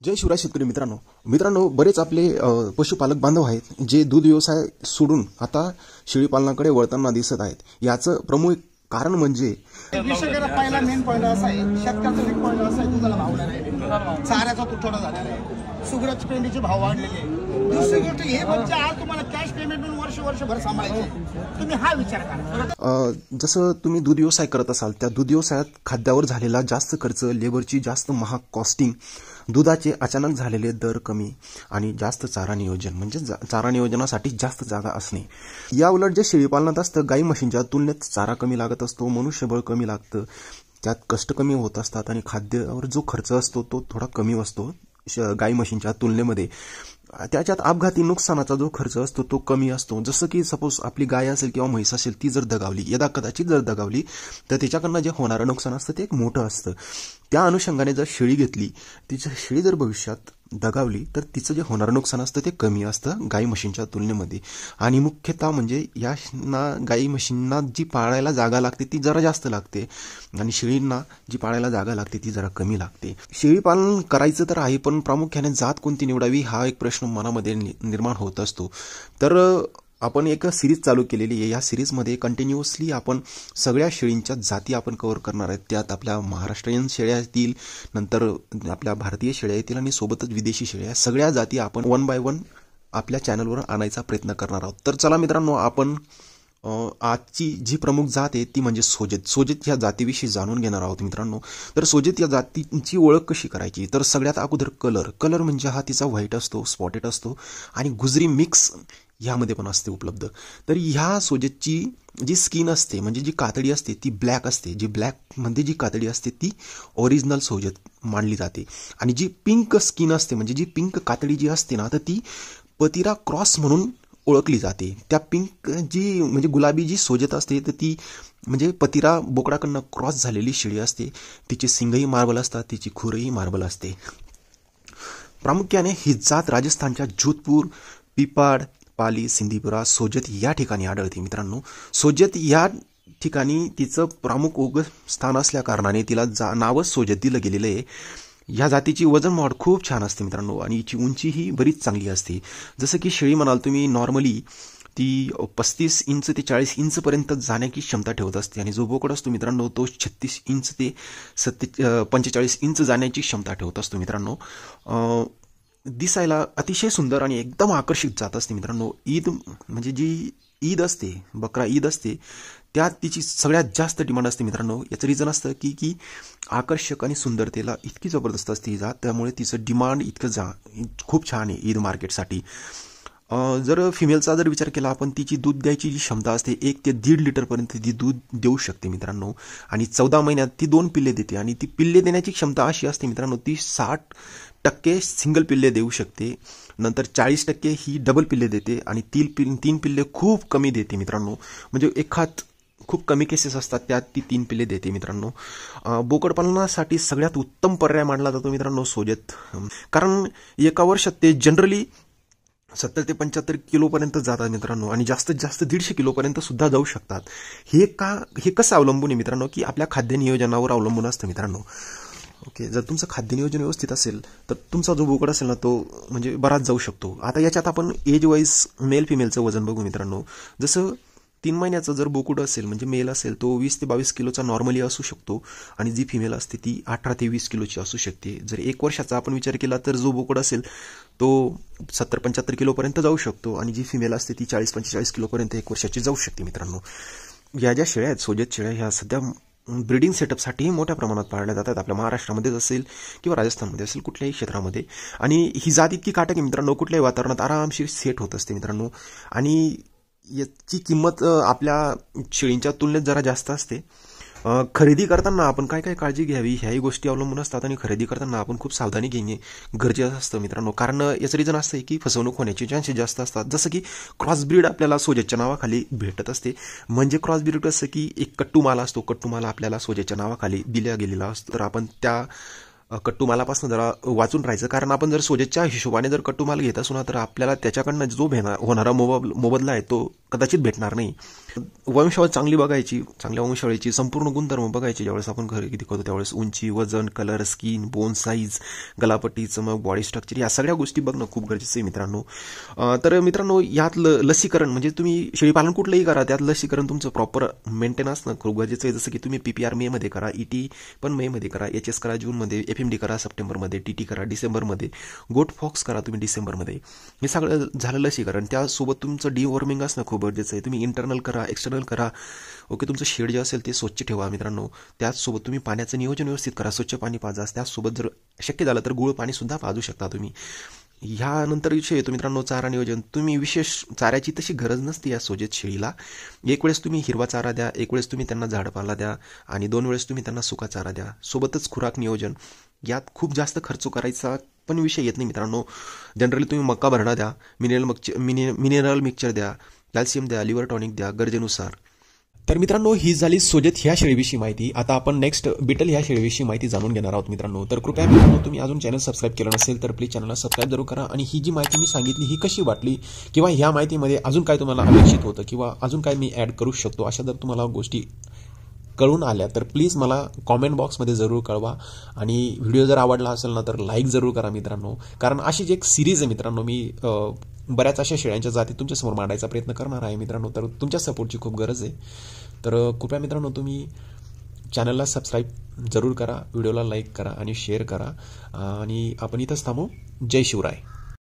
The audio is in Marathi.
जय शिवराय शेतकरी मित्रांनो बरेच आपले पशुपालक बांधव आहेत जे दूध व्यवसाय सोडून आता शेळी पालनाकडे वळताना दिसत आहेत। याचं प्रमुख कारण म्हणजे पहिला मेन पॉईंट असा आहे, शेतकऱ्याचा एक पॉईंट असा आहे, दुधाला भाव नाही, चाऱ्याचा तुटवडा झालेला आहे, सुगरच पेंडीचे भाव वाढलेले आहे। दुसरी गोष्ट हे म्हणजे आज तुम्हाला कॅश पेमेंट म्हणून वर्षभर सांभाळायचे, तुम्ही हा विचार करा। जसं तुम्ही दूध व्यवसाय करत असाल त्या दूध व्यवसायात खाद्यावर झालेला जास्त खर्च, लेबरची जास्त महाग कॉस्टिंग, दुधाचे अचानक झालेले दर कमी आणि जास्त चारा नियोजन म्हणजे चारा नियोजनासाठी जास्त जागा असणे। या उलट जे शेळी पालनात असतं गाई म्हशींच्या तुलनेत चारा कमी लागत असतो, मनुष्यबळ कमी लागतं, त्यात कष्ट कमी होत असतात आणि खाद्यावर जो खर्च असतो तो थोडा कमी असतो गाई म्हशींच्या तुलनेमध्ये। त्याच्यात अपघाती नुकसानाचा जो खर्च असतो तो कमी असतो। जसं की सपोज आपली गाय असेल किंवा म्हैस असेल ती जर दगावली, यदा कदाचित जर दगावली तर त्याच्याकडनं जे होणारं नुकसान असतं ते एक मोठं असतं। त्या अनुषंगाने जर शेळी घेतली, तिची शेळी जर भविष्यात दगावली तर तिचं जे होणारं नुकसान असतं ते कमी असतं गाई म्हशींच्या तुलनेमध्ये। आणि मुख्यतः म्हणजे या गाई म्हशींना जी पाळायला जागा लागते ती जरा जास्त लागते आणि शेळींना जी पाळायला जागा लागते ती जरा कमी लागते। शेळी पालन करायचं तर आहे, पण प्रामुख्याने जात कोणती निवडावी हा एक प्रश्न मनामध्ये निर्माण होत असतो। तर आपण एक सिरीज चालू केलेली आहे। या सिरीजमध्ये कंटिन्युअसली आपण सगळ्या शेळींच्या जाती आपण कव्हर करणार आहेत। त्यात आपल्या महाराष्ट्रीयन शेळ्या येतील, नंतर आपल्या भारतीय शेळ्या येतील आणि सोबतच विदेशी शेळ्या, सगळ्या जाती आपण वन बाय वन आपल्या चॅनलवर आणायचा प्रयत्न करणार आहोत। तर चला मित्रांनो, आपण आजची जी प्रमुख जात आहे ती म्हणजे सोजेत या जातीविषयी जाणून घेणार आहोत मित्रांनो। तर सोजेत या जातीची ओळख कशी करायची, तर सगळ्यात अगोदर कलर म्हणजे हा तिचा व्हाईट असतो, स्पॉटेड असतो आणि गुजरी मिक्स यामध्ये पण असते उपलब्ध। तर ह्या सोजेतची जी स्किन असते म्हणजे जी कातडी असते ती ब्लॅक असते। जी ब्लॅक मध्ये जी कातडी असते ती ओरिजिनल सोजेत मानली जाते आणि जी पिंक स्किन असते म्हणजे जी पिंक कातडी जी असते ना तर ती पतिरा क्रॉस म्हणून ओळखली जाते। त्या पिंक जी म्हणजे गुलाबी जी सोजेत असते तर ती म्हणजे पतिरा बोकडाकडनं क्रॉस झालेली शेळी असते। तिचे सिंगही मार्बल असतात, तिची खुरही मार्बल असते। प्रामुख्याने ही जात राजस्थानच्या जोधपूर, पिपाड, पाली, सिंधीपुरा, सोजत या ठिकाणी आढळते मित्रांनो। सोजत या ठिकाणी तिचं प्रमुख स्थान असल्या कारणाने तिला नावच सोजत दिलं गेलेलं आहे। या जातीची वजन वाढ खूप छान असते मित्रांनो आणि हिची उंची ही बरीच चांगली असते। जसं की शेळी म्हणाल तुम्ही नॉर्मली ती 35 इंच ते 40 इंच पर्यंत जाण्याची क्षमता ठेवत असते आणि जो बोकड असतो मित्रांनो तो 36 इंच ते 45 इंच जाण्याची क्षमता ठेवत असतो मित्रांनो। दिसायला अतिशय सुंदर आणि एकदम आकर्षित जात असते मित्रांनो। ईद म्हणजे जी ईद असते, बकरा ईद असते, त्यात तिची सगळ्यात जास्त डिमांड असते मित्रांनो। याचं रिझन असतं की आकर्षक आणि सुंदरतेला इतकी जबरदस्त असते ही जात, त्यामुळे तिचं डिमांड खूप छान आहे ईद मार्केटसाठी। जर फिमेलचा जर विचार केला आपण, तिची दूध द्यायची जी क्षमता असते 1 ते 1.5 लिटरपर्यंत ती दूध देऊ शकते मित्रांनो आणि 14 महिन्यात ती 2 पिल्ले देते आणि ती पिल्ले देण्याची क्षमता अशी असते मित्रांनो, ती 60% सिंगल पिल्ले देऊ शकते, नंतर 40% ही डबल पिल्ले देते आणि 3 पिल्ले खूप कमी देते मित्रांनो। म्हणजे एखाद खूप कमी केसेस असतात त्यात ती 3 पिल्ले देते मित्रांनो। बोकड पालनासाठी सगळ्यात उत्तम पर्याय मानला जातो मित्रांनो सोजत, कारण एका वर्षात ते जनरली 70 ते 75 किलोपर्यंत जातात मित्रांनो आणि जास्तीत जास्त 150 किलोपर्यंत सुद्धा जाऊ शकतात। हे कसं अवलंबून आहे मित्रांनो की आपल्या खाद्य नियोजनावर अवलंबून असतं मित्रांनो। ओके, जर तुमचं खाद्य नियोजन व्यवस्थित असेल तर तुमचा जो बोकड असेल ना तो म्हणजे बराच जाऊ शकतो। आता याच्यात आपण एज वाईज मेल फिमेलचं वजन बघू मित्रांनो। जसं 3 महिन्याचं जर बोकुड असेल म्हणजे मेल असेल तो 20 ते 22 किलोचा नॉर्मली असू शकतो आणि जी फिमेल असते ती 18 ते 20 किलोची असू शकते। जर 1 वर्षाचा आपण विचार केला तर जो बोकड असेल तो 70-75 किलोपर्यंत जाऊ शकतो आणि जी फिमेल असते ती 40-45 किलोपर्यंत 1 वर्षाची जाऊ शकते मित्रांनो। या ज्या शेळ्या आहेत सोजत शेळ्या, ह्या सध्या ब्रीडिंग सेटअपसाठी मोठ्या प्रमाणात पाळल्या जातात, आपल्या महाराष्ट्रामध्येच असेल किंवा राजस्थानमध्ये असेल कुठल्याही क्षेत्रामध्ये। आणि ही जात इतकी काटक आहे मित्रांनो, कुठल्याही वातावरणात आरामशीर सेट होत असते मित्रांनो आणि याची किंमत आपल्या शेळींच्या तुलनेत जरा जास्त असते। खरेदी करताना आपण काय काय काळजी घ्यावी ह्याही गोष्टी अवलंबून असतात आणि खरेदी करताना आपण खूप सावधानी घेणे गरजेचं असतं मित्रांनो, कारण याचं रिझन असतं की फसवणूक होण्याचे चान्सेस जास्त असतात। जसं की क्रॉसब्रीड आपल्याला सोजेच्या नावाखाली भेटत असते, म्हणजे क्रॉसब्रीड असं की एक कट्टू माल असतो, कट्टू माल आपल्याला सोजेच्या नावाखाली दिला गेलेला असतो, तर आपण त्या कट्टू मालापासून जरा वाचून राहायचं, कारण आपण जर सोजेच्या हिशोबाने जर कट्टू माल घेत असू ना तर आपल्याला त्याच्याकडनं जो होणारा मोबदला आहे तो कदाचित भेटणार नाही। वंशावळ चांगली बघायची, चांगल्या वंशावळीची संपूर्ण गुणधर्म बघायचे. ज्यावेळेस आपण खरेदी करतो त्यावेळेस उंची, वजन, कलर, स्किन, बोन साईज, गलापट्टी, चमक, बॉडी स्ट्रक्चर या सगळ्या गोष्टी बघणं खूप गरजेचं आहे मित्रांनो. तर मित्रांनो यात लसीकरण म्हणजे तुम्ही शेळीपालन कुठलंही करा, त्यात लसीकरण तुमचं प्रॉपर मेंटेन असणं खूप गरजेचं आहे. जसं की तुम्ही PPR मे मध्ये करा, ET पण मे मध्ये करा, HS करा जूनमध्ये, FMD करा सप्टेंबरमध्ये, TT करा डिसेंबरमध्ये, गोट फॉक्स करा तुम्ही डिसेंबरमध्ये. हे सगळं झालं लसीकरण. त्यासोबत तुमचं डिवॉर्मिंग असणं खूप गरजेचं आहे. तुम्ही इंटरनल करा, एक्सटर्नल करा. ओके, तुमचं शेड जे असेल ते स्वच्छ ठेवा मित्रांनो. त्याचसोबत तुम्ही पाण्याचं नियोजन व्यवस्थित करा, स्वच्छ पाणी पाजा. त्याचसोबत जर शक्य झालं तर गुळ पाणी सुद्धा पाजू शकता तुम्ही. ह्यानंतर विषय येतो मित्रांनो चारा नियोजन. तुम्ही विशेष चाऱ्याची तशी गरज नसते या सोजेत शेळीला. एक वेळेस तुम्ही हिरवा चारा द्या, एक वेळेस तुम्ही त्यांना झाडपाला द्या आणि 2 वेळेस तुम्ही त्यांना सुका चारा द्या. सोबतच खुराक नियोजन. यात खूप जास्त खर्च करायचा पण विषय येत नाही मित्रांनो. जनरली तुम्ही मका भरणा द्या, मिनरल मिक्सचर द्या, कॅल्शियम द्या, लिव्हर टॉनिक द्या गरजेनुसार. तर मित्रांनो ही झाली सोजेत ह्या शेळीविषयी माहिती. आता आपण नेक्स्ट बिटल ह्या शेळीविषयी माहिती जाणून घेणार आहोत मित्रांनो. तर कृपया मित्रांनो तुम्ही अजून चॅनल सबस्क्राईब केलं नसेल तर प्लीज चॅनलला सबस्क्राईब जरूर करा. आणि ही जी माहिती मी सांगितली ही कशी वाटली किंवा ह्या माहितीमध्ये अजून काय तुम्हाला अपेक्षित होतं किंवा अजून काय मी ॲड करू शकतो अशा जर तुम्हाला गोष्टी कळून आल्या तर प्लीज मला कॉमेंट बॉक्समध्ये जरूर कळवा. आणि व्हिडिओ जर आवडला असेल ना तर लाईक जरूर करा मित्रांनो. कारण अशीच एक सिरीज आहे मित्रांनो, मी बऱ्याच अशा शेळ्यांच्या जाती तुमच्यासमोर मांडायचा प्रयत्न करणार आहे मित्रांनो. तर तुमच्या सपोर्टची खूप गरज आहे. तर कृपया मित्रांनो तुम्ही चॅनलला सबस्क्राईब जरूर करा, व्हिडिओला लाईक करा आणि शेअर करा. आणि आपण इथंच थांबू. जय शिवराय.